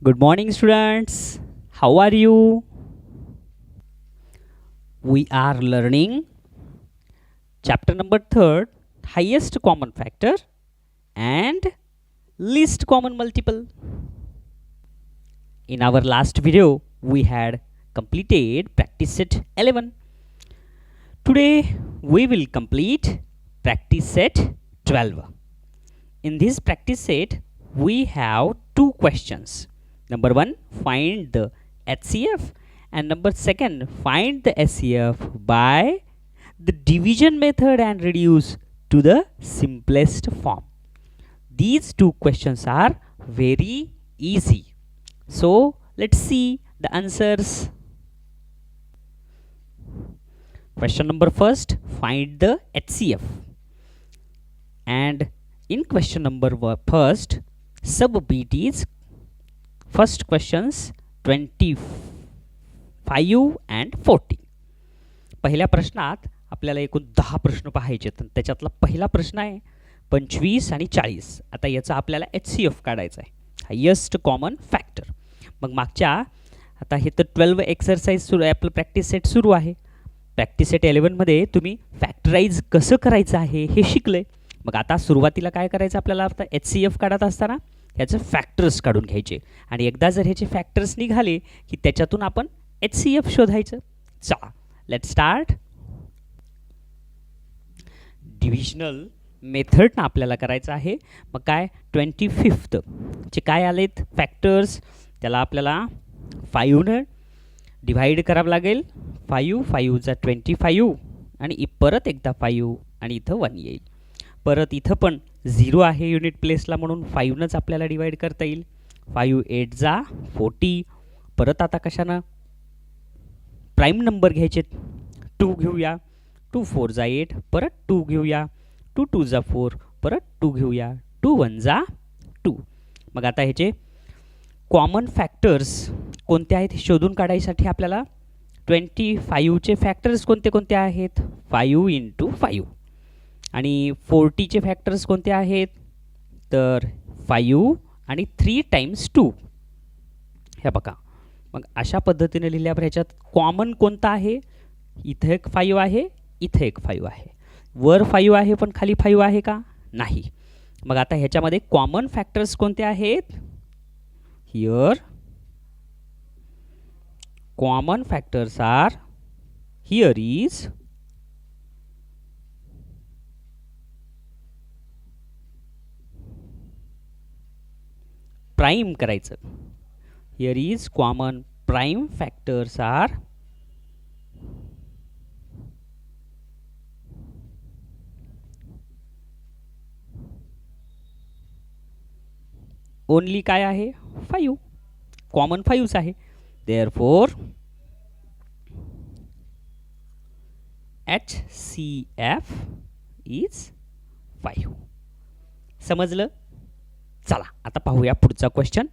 Good morning, students. How are you? We are learning chapter number 3, highest common factor and least common multiple. In our last video, we had completed practice set 11. Today, we will complete practice set 12. In this practice set, we have two questions. Number 1, find the HCF, and number 2, find the SCF by the division method and reduce to the simplest form. These two questions are very easy. So let's see the answers. Question number 1, find the HCF. And in question number 1, sub B is first questions 25 and 40. पहिल्या प्रश्नात आपल्याला एकूण 10 प्रश्न पाहायचे आहेत. त्याच्यातला पहिला प्रश्न आहे 25 आणि 40. आता याचा आपल्याला HCF काढायचा आहे, हायेस्ट कॉमन फॅक्टर. मग मागच्या आता हे तर 12 एक्सरसाइज सुरू आहे, आपलं प्रॅक्टिस सेट सुरू आहे. प्रॅक्टिस सेट 11 मध्ये तुम्ही फॅक्टराइज कसं करायचं आहे हे शिकले. मग आता सुरुवातीला काय करायचं आपल्याला, आता HCF काढत असताना ह्याचे फॅक्टर्स काढून घ्यायचे आणि एकदा जर ह्याचे फॅक्टर्स निघाले की त्याच्यातून आपण HCF शोधायचं. चला लेट्स स्टार्ट. डिव्हिजनल मेथडनं आपल्याला करायचं आहे. मग काय 25th चे काय आलेत फॅक्टर्स, त्याला आपल्याला 5 डिवाइड करावं लागेल. 5 चा 25 आणि परत एकदा 5 आणि इथं 1 येईल. परत इथं पण 0 आहे युनिट प्लेसला, म्हणून 5नंच आपल्याला डिवाइड करता येईल. 5 8 जा 40. परत आता कशानं प्राईम नंबर घ्यायचे, 2 घेऊया. 2 4 जा 8, परत 2 घेऊया. 2 2 जा 4, परत 2 घेऊया. 2 1 जा 2. मग आता ह्याचे कॉमन फॅक्टर्स कोणते आहेत हे शोधून काढायसाठी आपल्याला 25चे फॅक्टर्स कोणते कोणते आहेत, 5 × 5. आणि 40चे फॅक्टर्स कोणते आहेत, तर 5 आणि 3 × 2. हे बघा. मग अशा पद्धतीने लिहिल्यावर ह्याच्यात कॉमन कोणता आहे, इथं एक 5 आहे, इथं एक 5 आहे. वर 5 आहे पण खाली 5 आहे का, नाही. मग आता ह्याच्यामध्ये कॉमन फॅक्टर्स कोणते आहेत, here common factors are, here is prime करायचं. Here is common prime factors are only काय आहे 5, कॉमन 5च आहे. Therefore HCF is 5. समजलं. चला आता पाहूया पुढचा question.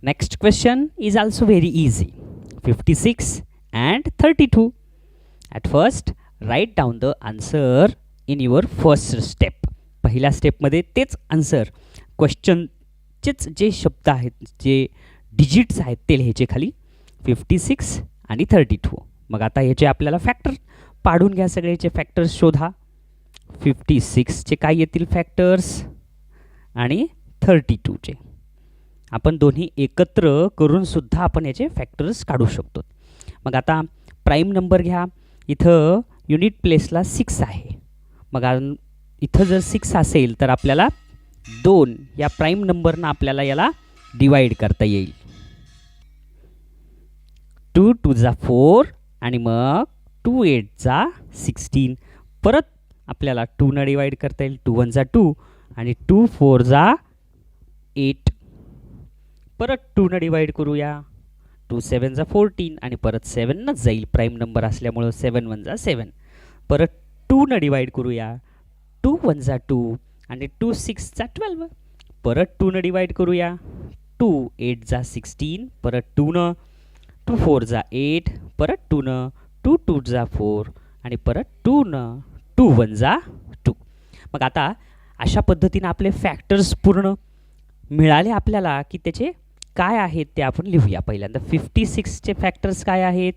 Next question is also very easy. 56 and 32. At first write down the answer in your first step. पहिल्या स्टेपमध्ये तेच आन्सर, क्वेश्चनचेच जे शब्द आहेत, जे डिजिट्स आहेत ते लिहायचे खाली, 56 आणि 32. मग आता ह्याचे आपल्याला फॅक्टर पाडून घ्या, सगळ्याचे फॅक्टर्स शोधा. 56चे काय येतील फॅक्टर्स आणि 32चे. आपण दोन्ही एकत्र करून सुद्धा आपण याचे फॅक्टर्स काढू शकतो. मग आता प्राईम नंबर घ्या. इथं युनिट प्लेसला 6 आहे. मग इथं जर 6 असेल तर आपल्याला 2 या प्राईम नंबरनं आपल्याला याला डिवाइड करता येईल. 2 2 जा 4 आणि मग 2 8 जा 16. परत आपल्याला 2 न डिवाइड करता येईल. 2 1 जा 2 आणि 2 4 जा 8. परत 2 न डिवाइड करूया. 2 7 जा 14 आणि परत 7 नच जाईल, प्राईम नंबर असल्यामुळं 7 1 जा 7. परत 2 न डिवाइड करूया. 2 1 जा 2 आणि 2 6 जा 12. परत 2 न डिवाइड करूया. 2 8 जा 16. परत 2 न. 2 4 जा 8. परत 2 न. 2 2 जा 4 आणि परत 2 न. 2 1 जा 2. मग आता अशा पद्धतीने आपले फॅक्टर्स पूर्ण मिळाले आपल्याला की त्याचे काय आहेत ते आपण लिहूया. पहिल्यांदा 56चे फॅक्टर्स काय आहेत?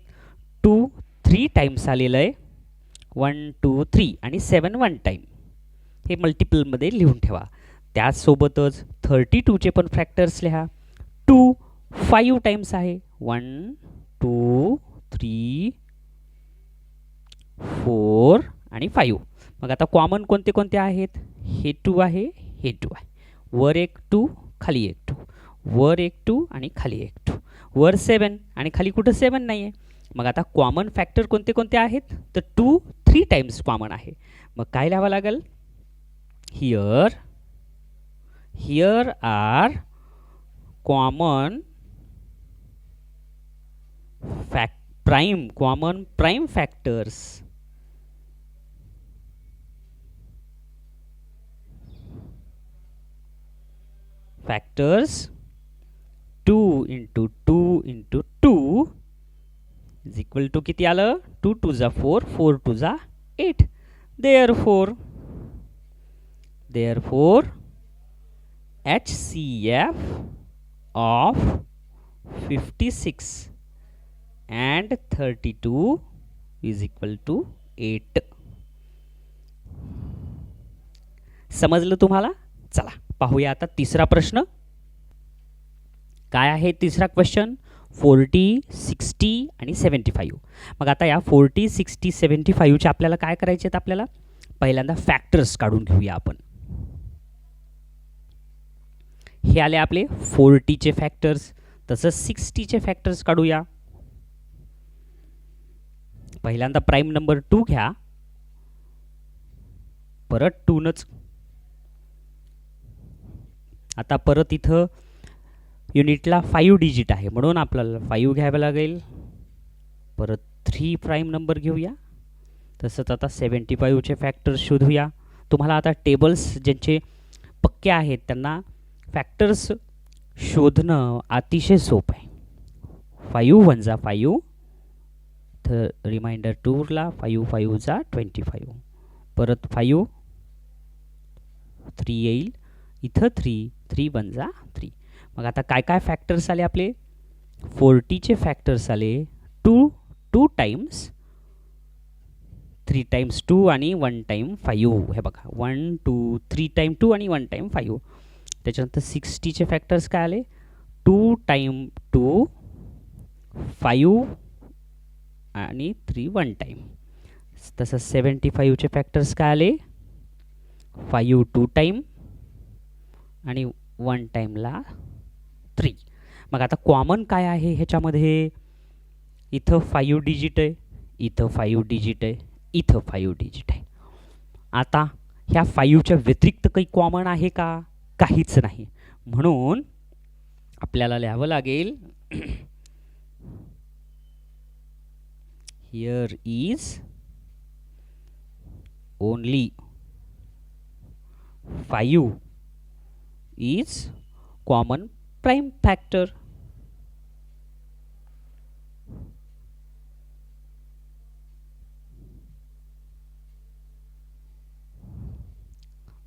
2 3 टाइम्स आलेलं आहे, 1 2 3 आणि 7 1 टाइम. हे मल्टिपलमध्ये लिहून ठेवा. त्याचसोबतच 32चे पण फॅक्टर्स लिहा. 2 5 टाइम्स आहे, 1 2 3 4 आणि 5. मग आता कॉमन कोणते कोणते आहेत? हे 2 आहे, हे 2 आहे. वर एक 2 खाली एक 2, वर एक 2 आणि खाली एक 2, वर 7 आणि खाली कुठं 7 नाही आहे. मग आता कॉमन फॅक्टर कोणते कोणते आहेत? तर 2 3 टाइम्स कॉमन आहे. मग काय लिहावं लागेल? Here are common prime factors. Factors 2 into 2 into 2 is equal to किती आलं? 2 2 जा 4, 4 2 जा 8. Therefore HCF of 56 and 32 is equal to 8. समजलं तुम्हाला? चला पाहूया आता तिसरा प्रश्न. काय आहे तिसरा क्वेश्चन? 40 60 आणि 75. मग आता या 40 60 75 चे आपल्याला काय करायचे आहेत? आपल्याला पहिल्यांदा फॅक्टर्स काढून घेऊया आपण. हे आले आपले 40चे फॅक्टर्स. तसंच 60चे फॅक्टर्स काढूया. पहिल्यांदा प्राइम नंबर 2 घ्या, परत 2नच. आता परत इथं युनिटला 5 डिजिट आहे म्हणून आपल्याला 5 घ्यावं लागेल. परत 3 प्राइम नंबर घेऊया. तसंच आता 75चे फॅक्टर्स शोधूया. तुम्हाला आता टेबल्स ज्यांचे पक्के आहेत त्यांना फॅक्टर्स शोधणं अतिशय सोपं आहे. 5 1 जा 5, तर रिमाइंडर 2ला 5 5 जा 25, परत 5 3 येईल, इथं 3 3 1 जा 3. मग आता काय काय फॅक्टर्स आले आपले? 40चे फॅक्टर्स आले 2 2 टाइम्स, 3 टाइम्स 2 आणि 1 टाइम 5. हे बघा 1 2 3 टाइम 2 आणि 1 टाइम 5. त्याच्यानंतर 60चे फॅक्टर्स काय आले? 2 टाइम 2 5 आणि 3 1 टाइम. तसंच 75चे फॅक्टर्स काय आले? 5 2 टाइम आणि 1 टाइमला 3. मग आता कॉमन काय आहे ह्याच्यामध्ये? इथं 5 डिजिट आहे, इथं 5 डिजिट आहे, इथं 5 डिजिट आहे. आता ह्या 5च्या व्यतिरिक्त काही कॉमन आहे का? काहीच नाही. म्हणून आपल्याला लिहावं लागेल here is only 5 is common prime factor.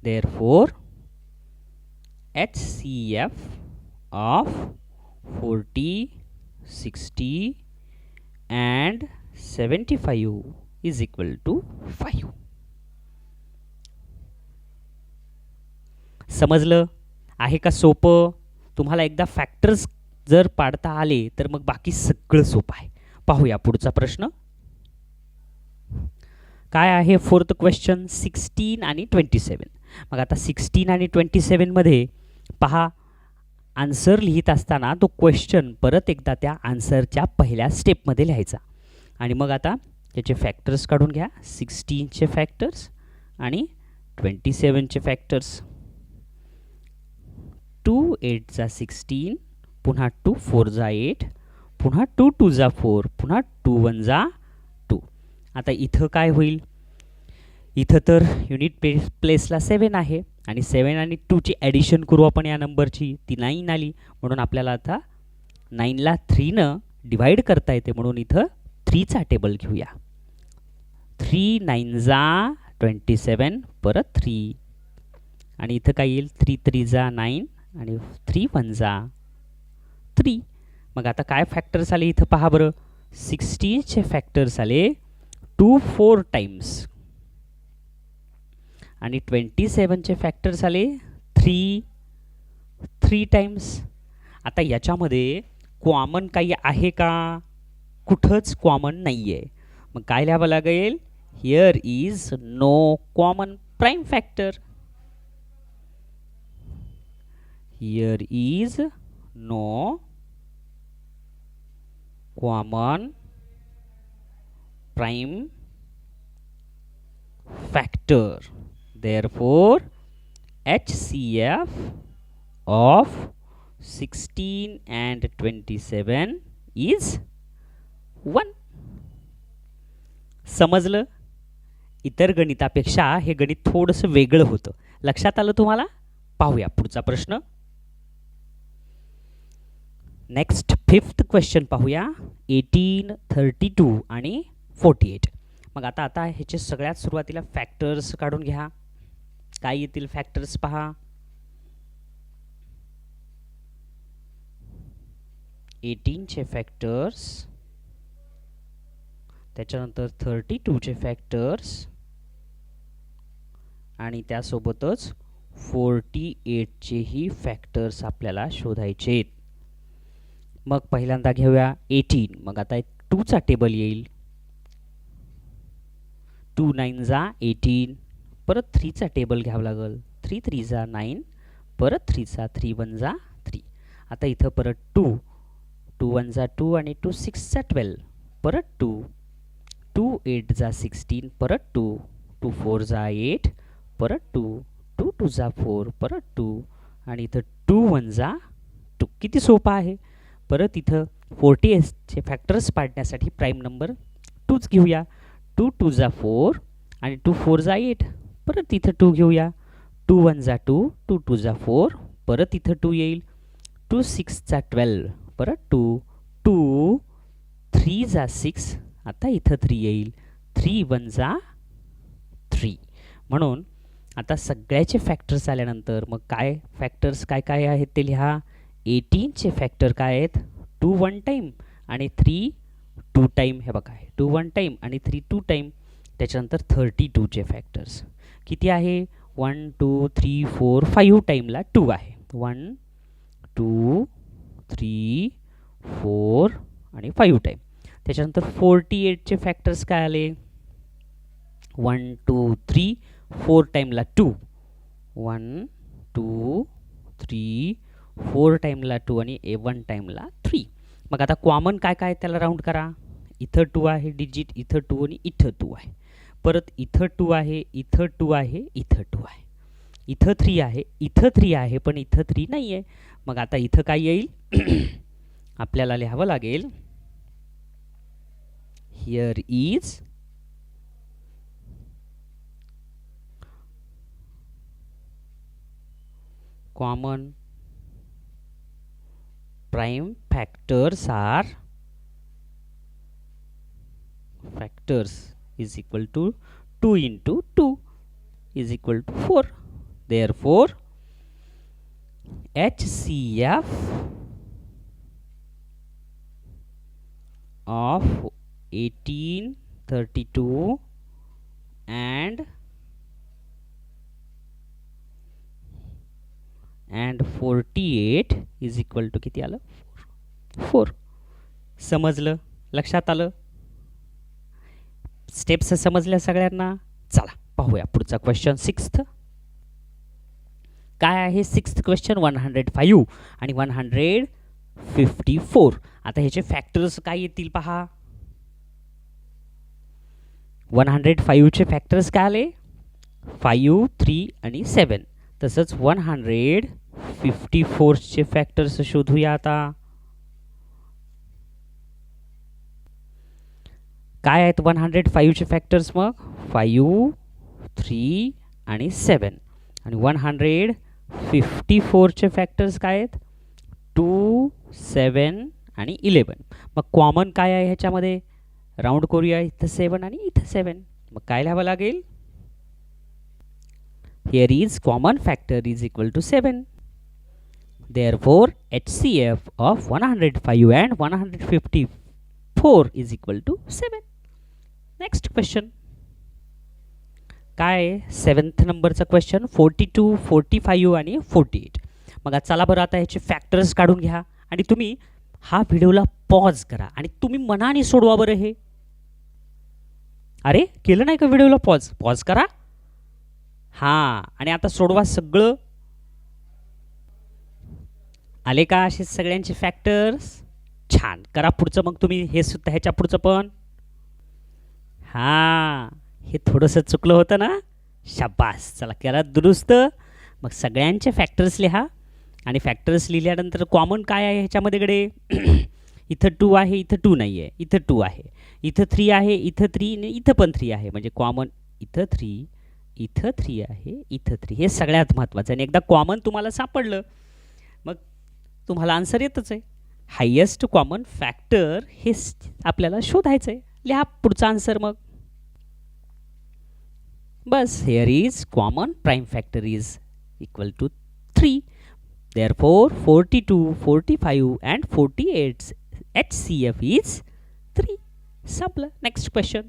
Therefore HCF of 40 60 and 75 is equal to 5. समजलं आहे का? सोपं. तुम्हाला एकदा फॅक्टर्स जर पाडता आले तर मग बाकी सगळं सोपं आहे. पाहूया पुढचा प्रश्न काय आहे. फोर्थ क्वेश्चन 16 आणि 27. मग आता 16 आणि 27 मध्ये पहा, आन्सर लिहित असताना तो क्वेश्चन परत एकदा त्या आन्सरच्या पहिल्या स्टेपमध्ये लिहायचा. आणि मग आता त्याचे फॅक्टर्स काढून घ्या. 16चे फॅक्टर्स आणि 27चे फॅक्टर्स. 2 8 जा 16, पुन्हा 2 4 जा 8, पुन्हा 2 2 जा 4, पुन्हा 2 1 जा 2. आता इथं काय होईल? इथं तर युनिट प्लेसला 7 आहे आणि 7 आणि 2ची ॲडिशन करू आपण या नंबरची, ती 9 आली. म्हणून आपल्याला आता 9ला 3नं डिवाइड करता येते, म्हणून इथं 3चा टेबल घेऊया. 3 9 जा 27, परत 3 आणि इथं काय येईल 3 3 जा 9 आणि 3 1 जा 3. मग आता काय फॅक्टर्स आले इथं पहा बरं. 16चे फॅक्टर्स आले 2 4 टाइम्स आणि 27चे फॅक्टर्स आले 3 3 टाइम्स. आता याच्यामध्ये कॉमन काही आहे का? कुठंच कॉमन नाही आहे. मग काय लिहावं लागेल? Here is no common prime factor. Here is no common prime factor. Therefore, HCF of 16 and 27 is 1. समजलं? इतर गणितापेक्षा हे गणित थोडंसं वेगळं होतं. लक्षात आलं तुम्हाला? पाहूया पुढचा प्रश्न. नेक्स्ट 5th क्वेश्चन पाहूया. 18 32 आणि 48. मग आता ह्याचे सगळ्यात सुरुवातीला फॅक्टर्स काढून घ्या. काय येतील फॅक्टर्स पहा. 18चे फॅक्टर्स, त्याच्यानंतर 32चे फॅक्टर्स आणि त्यासोबतच 48चेही फॅक्टर्स आपल्याला शोधायचे आहेत. मग पहिल्यांदा घेऊया 18. मग आता 2चा टेबल येईल. 2 9 जा 18. परत 3चा टेबल घ्यावं लागेल. 3 3 जा 9. परत 3चा 3 1 जा 3. आता इथं परत 2 2 1 जा 2 आणि 2 6 जा 12. परत 2 2 8 जा 16. परत 2 2 4 जा 8. परत 2 2 2 जा 4. परत 2 आणि इथं 2 1 जा 2. किती सोपं आहे. परत इथं 48चे फॅक्टर्स पाडण्यासाठी प्राईम नंबर 2च घेऊया. 2 2 जा 4 आणि 2 4 जा 8. परत इथं 2 घेऊया. 2 1 जा 2. 2 2 जा 4. परत इथं 2 येईल. 2 6 जा 12. परत 2 2 3 जा 6. आता इथं 3 येईल. 3 1 जा 3. म्हणून आता सगळ्याचे फॅक्टर्स आल्यानंतर मग काय फॅक्टर्स काय काय आहेत ते लिहा. 18चे फॅक्टर काय आहेत? 2 1 टाईम आणि 3 2 टाईम. हे बघा 2 1 टाईम आणि 3 2 टाईम. त्याच्यानंतर 32चे फॅक्टर्स किती आहे? 1 2 3 4 5 टाईमला 2 आहे. 1 2 3 4 आणि 5 टाईम. त्याच्यानंतर 48चे फॅक्टर्स काय आले? 1 2 3 4 टाईमला 2. 1 2 3 4 टाईमला 2 आणि 1 टाईमला 3. मग आता कॉमन काय काय त्याला राऊंड करा. इथं 2 आहे डिजिट, इथं 2 आणि इथं 2 आहे. परत इथं 2 आहे, इथं 2 आहे, इथं 2 आहे. इथं 3 आहे, इथं 3 आहे, पण इथं 3 नाही आहे. मग आता इथं काय येईल? आपल्याला लिहावं लागेल here is common prime factors is equal to 2 into 2 is equal to 4. Therefore, HCF of 18, 32 and 48 is equal to किती आलं? 4. समजलं? लक्षात आलं? स्टेप्स समजल्या सगळ्यांना? चला पाहूया पुढचा क्वेश्चन 6th. काय आहे 6th क्वेश्चन? 105 आणि 154. आता ह्याचे फॅक्टर्स काय येतील पहा. 105चे फॅक्टर्स काय आले? 5 3 आणि 7. तसंच 154चे फॅक्टर्स शोधूया. आता काय आहेत 105चे फॅक्टर्स? मग 5 3 आणि 7. आणि 154चे फॅक्टर्स काय आहेत? 2 7 आणि 11. मग कॉमन काय आहे ह्याच्यामध्ये? राऊंड करूया. इथं 7 आणि इथं 7. मग काय लिहावं लागेल? Here is common factor is equal to 7. Therefore, HCF of 105 and 154 is equal to 7. Next question. काय 7th नंबरचा क्वेश्चन 42, 45 आणि 48. मग चला बरं आता ह्याचे फॅक्टर्स काढून घ्या आणि तुम्ही हा व्हिडिओला पॉज करा आणि तुम्ही मनाने सोडवा बरं हे. अरे केलं नाही का व्हिडिओला पॉज करा. हां आणि आता सोडवा सगळं. आले का असे सगळ्यांचे फॅक्टर्स. छान करा पुढचं मग तुम्ही हे सुद्धा ह्याच्या पुढचं पण. हां हे थोडंसं चुकलं होतं ना. शाबास चला करा दुरुस्त. मग सगळ्यांचे फॅक्टर्स लिहा आणि फॅक्टर्स लिहिल्यानंतर कॉमन काय आहे ह्याच्यामध्ये कडे. इथं 2 आहे इथं 2 नाही आहे इथं 2 आहे इथं 3 आहे इथं 3 इथं पण 3 आहे म्हणजे कॉमन इथं 3 इथं 3 आहे इथं 3. हे सगळ्यात महत्त्वाचं आणि एकदा कॉमन तुम्हाला सापडलं मग तुम्हाला आन्सर येतच आहे. हायेस्ट कॉमन फॅक्टर हे आपल्याला शोधायचं आहे. लिहा पुढचा आन्सर मग. बस here is common prime factor is equal to 3. Therefore 42, 45 and 48 HCF is 3. संपलं. Next question.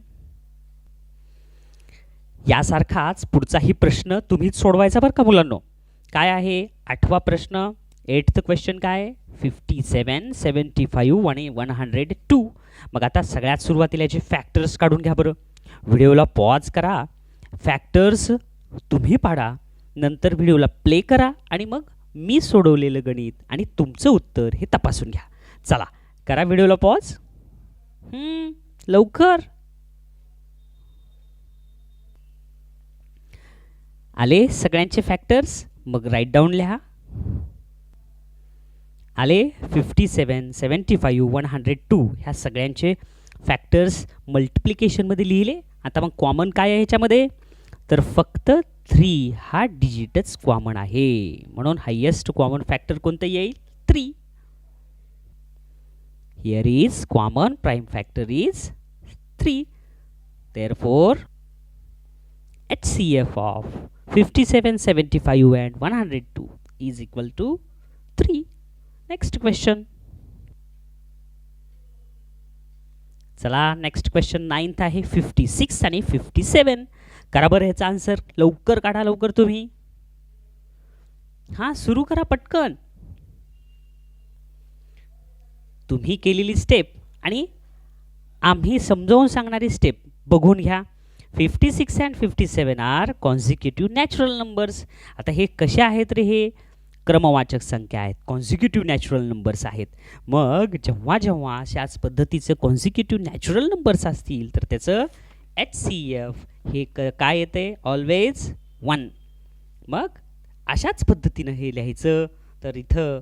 यासारखाच पुढचाही प्रश्न तुम्हीच सोडवायचा बरं का मुलांनो. काय आहे 8वा प्रश्न. 8th क्वेश्चन काय 57, 75 आणि 102. मग आता सगळ्यात सुरुवातीला याचे फॅक्टर्स काढून घ्या बरं. व्हिडिओला पॉज करा, फॅक्टर्स तुम्ही पाडा, नंतर व्हिडिओला प्ले करा आणि मग मी सोडवलेलं गणित आणि तुमचं उत्तर हे तपासून घ्या. चला करा व्हिडिओला पॉज. लवकर. आले सगळ्यांचे फॅक्टर्स. मग राईट डाऊन लिहा. आले 57, 75, 102 ह्या सगळ्यांचे फॅक्टर्स मल्टिप्लिकेशनमध्ये लिहिले. आता मग कॉमन काय आहे ह्याच्यामध्ये तर फक्त 3 हा डिजिटच कॉमन आहे म्हणून हायेस्ट कॉमन फॅक्टर कोणतं येईल 3. Here is common prime factor is 3. Therefore HCF of 57, 75 and 102 is equal to 3. Next question. चला नेक्स्ट क्वेश्चन 9th आहे 56 आणि 57. करा बरं ह्याचा आन्सर. लवकर काढा लवकर तुम्ही. हां सुरू करा पटकन. तुम्ही केलेली स्टेप आणि आम्ही समजावून सांगणारी स्टेप बघून घ्या. 56 and 57 are consecutive natural numbers. आता हे कसे आहेत रे हे क्रमवाचक संख्या आहेत, कॉन्झिक्युटिव्ह नॅचरल नंबर्स आहेत. मग जेव्हा जेव्हा अशाच पद्धतीचं कॉन्झिक्युटिव्ह नॅचरल नंबर्स असतील तर त्याचं HCF हे काय येते ऑलवेज 1. मग अशाच पद्धतीनं हे लिहायचं. तर इथं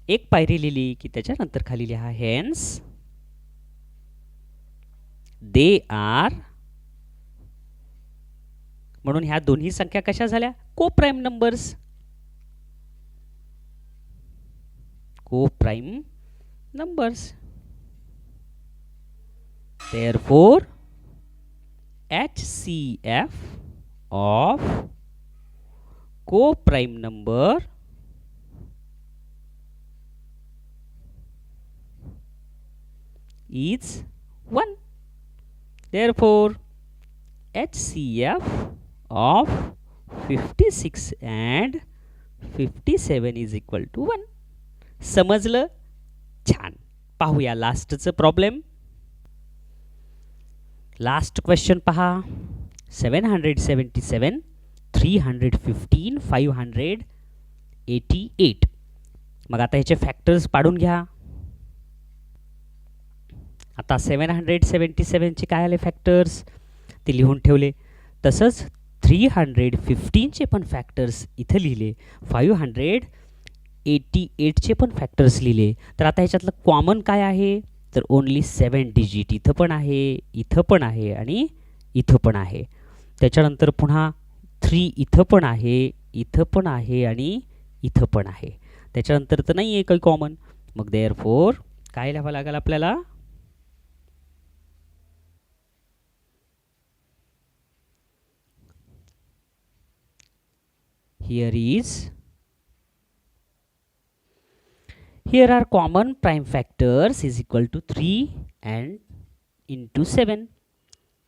एक पायरी लिहिली की त्याच्यानंतर खाली लिहा हेन्स दे आर. म्हणून ह्या दोन्ही संख्या कशा झाल्या coprime numbers. Co-prime numbers. Therefore HCF of co-prime number is 1. Therefore HCF of 56 and 57 is equal to 1. समजलं. छान. पाहूया लास्टचं प्रॉब्लेम. लास्ट क्वेश्चन पहा 777, 315, 588. मग आता ह्याचे फॅक्टर्स पाडून घ्या. आता 777 चे काय आले फॅक्टर्स ते लिहून ठेवले. तसंच 315 चे पण फॅक्टर्स इथं लिहिले. 588 चे पण फॅक्टर्स लिहिले. तर आता ह्याच्यातलं कॉमन काय आहे तर ओनली 7 डिजिट. इथं पण आहे, इथं पण आहे आणि इथं पण आहे. त्याच्यानंतर पुन्हा 3 इथं पण आहे, इथं पण आहे आणि इथं पण आहे. त्याच्यानंतर तर नाही आहे काही कॉमन. मग देअरफॉर काय लिहावं लागेल आपल्याला here is, here are common prime factors is equal to 3 and into 7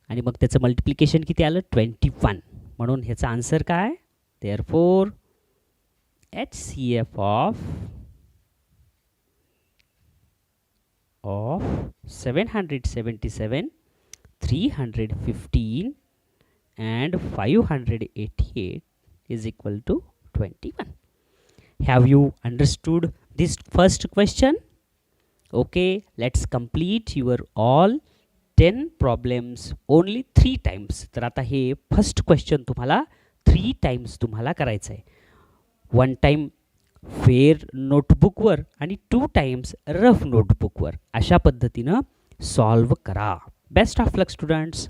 आणि मग त्याचं मल्टिप्लिकेशन किती आलं 21 म्हणून ह्याचा आन्सर काय therefore HCF of 777, 315 and 588 is equal to 21. Have you understood this first question? Okay, let's complete your all 10 problems only 3 times. तर आता हे फर्स्ट क्वेश्चन तुम्हाला 3 टाइम्स तुम्हाला करायचं आहे. 1 टाइम फेअर नोटबुकवर आणि 2 टाइम्स रफ नोटबुकवर अशा पद्धतीनं सॉल्व करा. Best of luck students.